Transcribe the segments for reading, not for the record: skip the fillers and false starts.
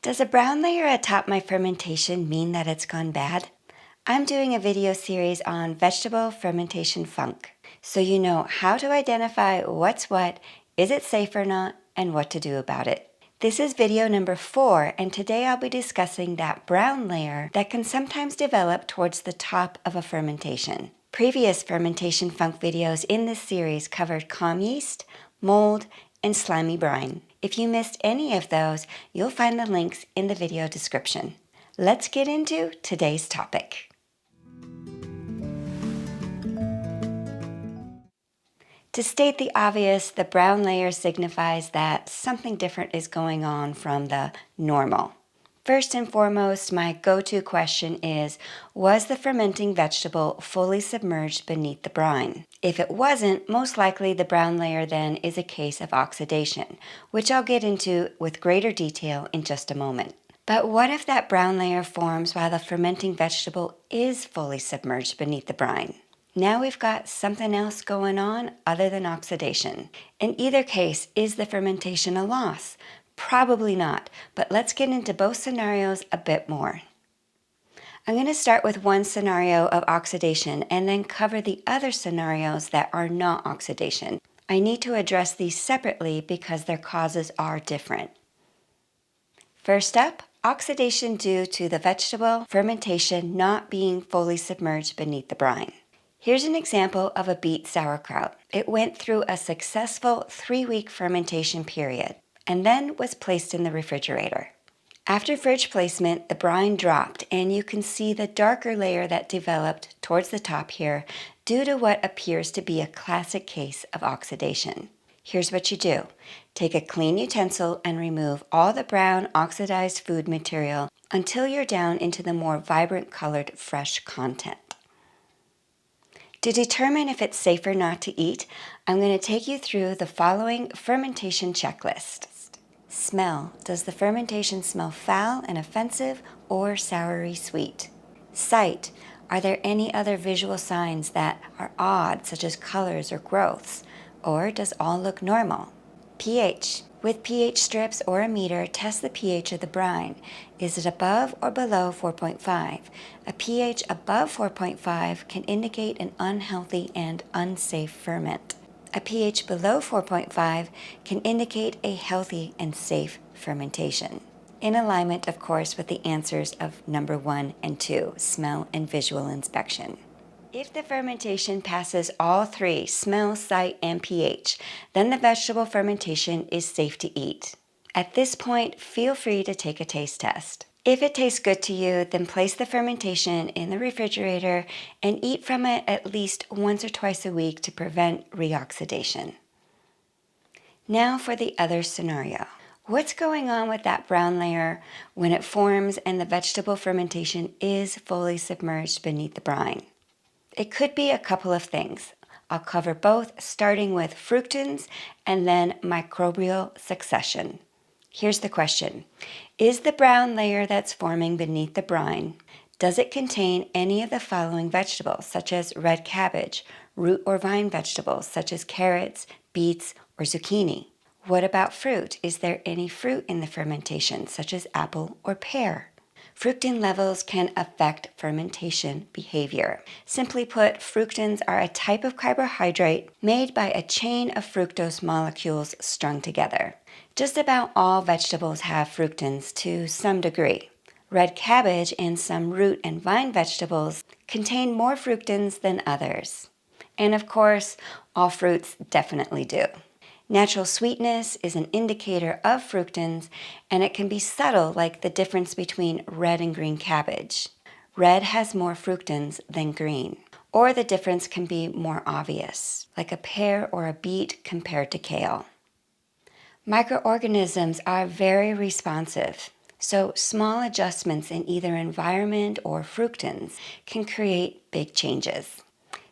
Does a brown layer atop my fermentation mean that it's gone bad? I'm doing a video series on vegetable fermentation funk, so you know how to identify what's what, is it safe or not, and what to do about it. This is video number 4, and today I'll be discussing that brown layer that can sometimes develop towards the top of a fermentation. Previous fermentation funk videos in this series covered KAHM yeast, mold, and slimy brine. If you missed any of those, you'll find the links in the video description. Let's get into today's topic. To state the obvious, the brown layer signifies that something different is going on from the normal. First and foremost, my go-to question is, was the fermenting vegetable fully submerged beneath the brine? If it wasn't, most likely the brown layer then is a case of oxidation, which I'll get into with greater detail in just a moment. But what if that brown layer forms while the fermenting vegetable is fully submerged beneath the brine? Now we've got something else going on other than oxidation. In either case, is the fermentation a loss? Probably not, but let's get into both scenarios a bit more. I'm going to start with one scenario of oxidation and then cover the other scenarios that are not oxidation. I need to address these separately because their causes are different. First up, oxidation due to the vegetable fermentation not being fully submerged beneath the brine. Here's an example of a beet sauerkraut. It went through a successful 3-week fermentation period and then was placed in the refrigerator. After fridge placement, the brine dropped and you can see the darker layer that developed towards the top here due to what appears to be a classic case of oxidation. Here's what you do. Take a clean utensil and remove all the brown oxidized food material until you're down into the more vibrant colored fresh content. To determine if it's safe or not to eat, I'm going to take you through the following fermentation checklist. Smell. Does the fermentation smell foul and offensive or soury sweet? Sight. Are there any other visual signs that are odd, such as colors or growths? Or does all look normal? pH. With pH strips or a meter, test the pH of the brine. Is it above or below 4.5? A pH above 4.5 can indicate an unhealthy and unsafe ferment. A pH below 4.5 can indicate a healthy and safe fermentation. In alignment, of course, with the answers of number 1 and 2, smell and visual inspection. If the fermentation passes all 3, smell, sight, and pH, then the vegetable fermentation is safe to eat. At this point, feel free to take a taste test. If it tastes good to you, then place the fermentation in the refrigerator and eat from it at least once or twice a week to prevent reoxidation. Now for the other scenario. What's going on with that brown layer when it forms and the vegetable fermentation is fully submerged beneath the brine? It could be a couple of things. I'll cover both, starting with fructans and then microbial succession. Here's the question. Is the brown layer that's forming beneath the brine, does it contain any of the following vegetables, such as red cabbage, root or vine vegetables, such as carrots, beets, or zucchini? What about fruit? Is there any fruit in the fermentation, such as apple or pear? Fructan levels can affect fermentation behavior. Simply put, fructans are a type of carbohydrate made by a chain of fructose molecules strung together. Just about all vegetables have fructans to some degree. Red cabbage and some root and vine vegetables contain more fructans than others. And of course, all fruits definitely do. Natural sweetness is an indicator of fructans, and it can be subtle, like the difference between red and green cabbage. Red has more fructans than green. Or the difference can be more obvious, like a pear or a beet compared to kale. Microorganisms are very responsive, so small adjustments in either environment or fructans can create big changes.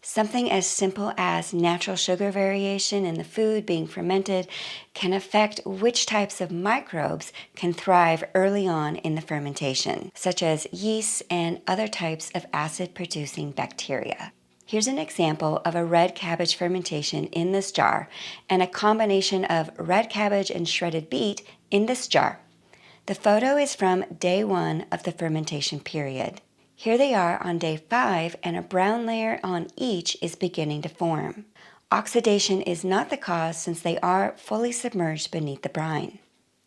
Something as simple as natural sugar variation in the food being fermented can affect which types of microbes can thrive early on in the fermentation, such as yeast and other types of acid-producing bacteria. Here's an example of a red cabbage fermentation in this jar and a combination of red cabbage and shredded beet in this jar. The photo is from day 1 of the fermentation period. Here they are on day 5, and a brown layer on each is beginning to form. Oxidation is not the cause since they are fully submerged beneath the brine.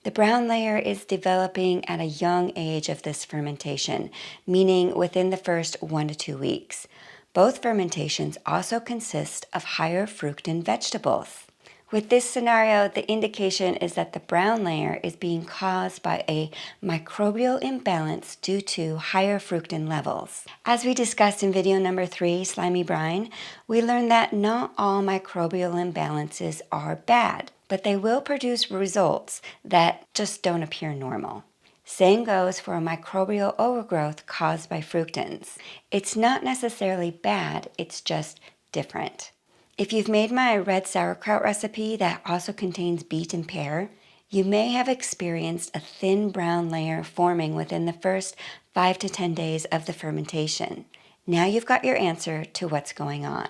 The brown layer is developing at a young age of this fermentation, meaning within the first 1 to 2 weeks. Both fermentations also consist of higher fructan vegetables. With this scenario, the indication is that the brown layer is being caused by a microbial imbalance due to higher fructan levels. As we discussed in video number 3, Slimy Brine, we learned that not all microbial imbalances are bad, but they will produce results that just don't appear normal. Same goes for a microbial overgrowth caused by fructans. It's not necessarily bad, it's just different. If you've made my red sauerkraut recipe that also contains beet and pear, you may have experienced a thin brown layer forming within the first 5 to 10 days of the fermentation. Now you've got your answer to what's going on.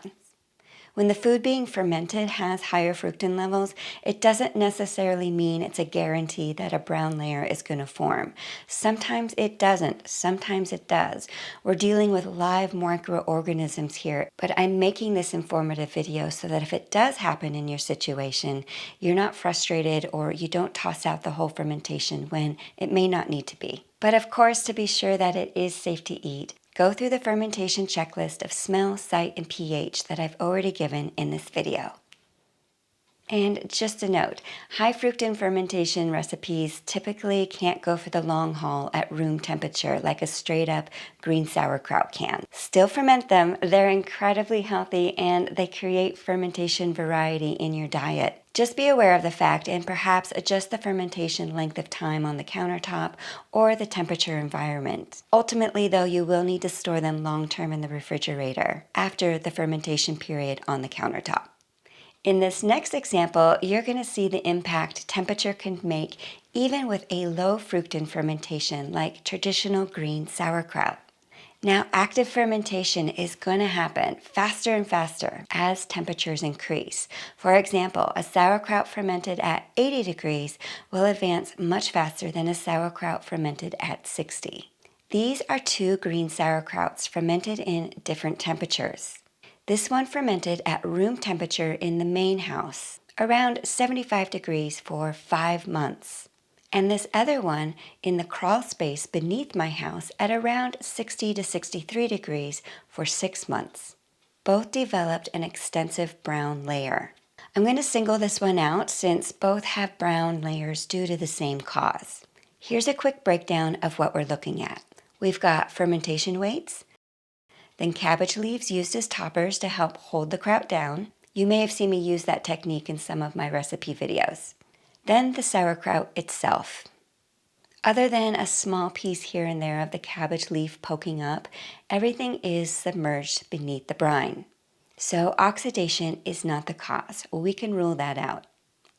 When the food being fermented has higher fructan levels, it doesn't necessarily mean it's a guarantee that a brown layer is going to form. Sometimes it doesn't, sometimes it does. We're dealing with live microorganisms here, but I'm making this informative video so that if it does happen in your situation, you're not frustrated or you don't toss out the whole fermentation when it may not need to be. But of course, to be sure that it is safe to eat, go through the fermentation checklist of smell, sight, and pH that I've already given in this video. And just a note, high fructan fermentation recipes typically can't go for the long haul at room temperature like a straight up green sauerkraut can. Still ferment them, they're incredibly healthy and they create fermentation variety in your diet. Just be aware of the fact and perhaps adjust the fermentation length of time on the countertop or the temperature environment. Ultimately though, you will need to store them long term in the refrigerator after the fermentation period on the countertop. In this next example, you're going to see the impact temperature can make even with a low fructan fermentation like traditional green sauerkraut. Now, active fermentation is going to happen faster and faster as temperatures increase. For example, a sauerkraut fermented at 80 degrees will advance much faster than a sauerkraut fermented at 60. These are 2 green sauerkrauts fermented in different temperatures. This one fermented at room temperature in the main house, around 75 degrees for 5 months. And this other one in the crawl space beneath my house at around 60 to 63 degrees for 6 months. Both developed an extensive brown layer. I'm going to single this one out since both have brown layers due to the same cause. Here's a quick breakdown of what we're looking at. We've got fermentation weights, then cabbage leaves used as toppers to help hold the kraut down. You may have seen me use that technique in some of my recipe videos. Then the sauerkraut itself. Other than a small piece here and there of the cabbage leaf poking up, everything is submerged beneath the brine. So oxidation is not the cause. We can rule that out.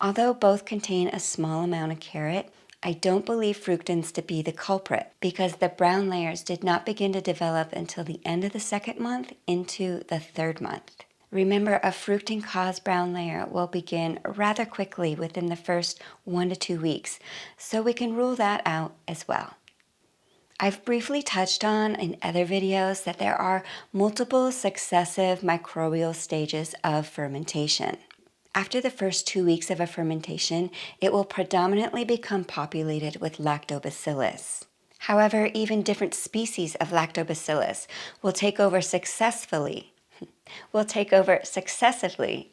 Although both contain a small amount of carrot, I don't believe fructans to be the culprit because the brown layers did not begin to develop until the end of the 2nd month into the 3rd month. Remember, a fructan-caused brown layer will begin rather quickly within the first 1 to 2 weeks, so we can rule that out as well. I've briefly touched on in other videos that there are multiple successive microbial stages of fermentation. After the first 2 weeks of a fermentation, it will predominantly become populated with lactobacillus. However, even different species of lactobacillus will take over successively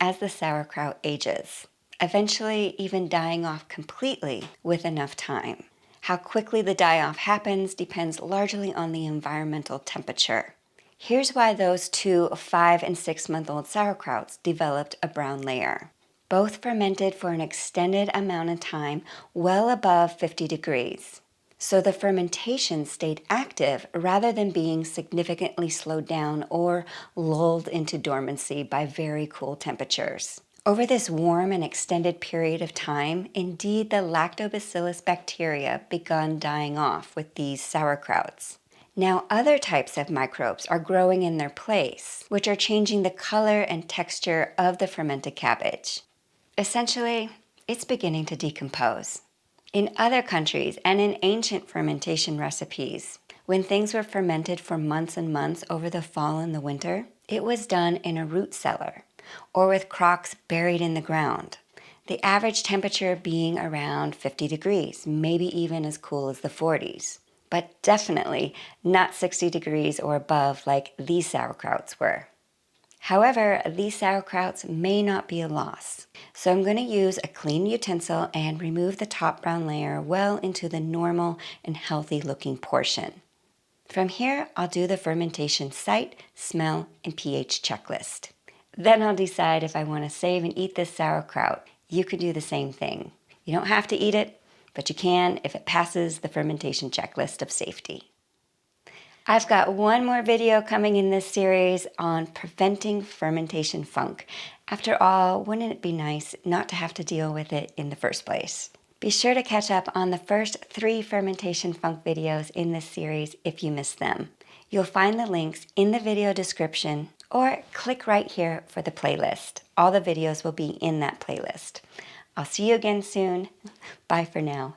as the sauerkraut ages, eventually even dying off completely with enough time. How quickly the die-off happens depends largely on the environmental temperature. Here's why those 2 5- and 6-month-old sauerkrauts developed a brown layer. Both fermented for an extended amount of time, well above 50 degrees. So the fermentation stayed active rather than being significantly slowed down or lulled into dormancy by very cool temperatures. Over this warm and extended period of time, indeed the lactobacillus bacteria begun dying off with these sauerkrauts. Now other types of microbes are growing in their place, which are changing the color and texture of the fermented cabbage. Essentially, it's beginning to decompose. In other countries and in ancient fermentation recipes, when things were fermented for months and months over the fall and the winter, it was done in a root cellar or with crocks buried in the ground. The average temperature being around 50 degrees, maybe even as cool as the 40s, but definitely not 60 degrees or above like these sauerkrauts were. However, these sauerkrauts may not be a loss. So I'm going to use a clean utensil and remove the top brown layer well into the normal and healthy looking portion. From here, I'll do the fermentation site, smell, and pH checklist. Then I'll decide if I want to save and eat this sauerkraut. You could do the same thing. You don't have to eat it, but you can if it passes the fermentation checklist of safety. I've got one more video coming in this series on preventing fermentation funk. After all, wouldn't it be nice not to have to deal with it in the first place? Be sure to catch up on the first 3 fermentation funk videos in this series if you missed them. You'll find the links in the video description or click right here for the playlist. All the videos will be in that playlist. I'll see you again soon. Bye for now.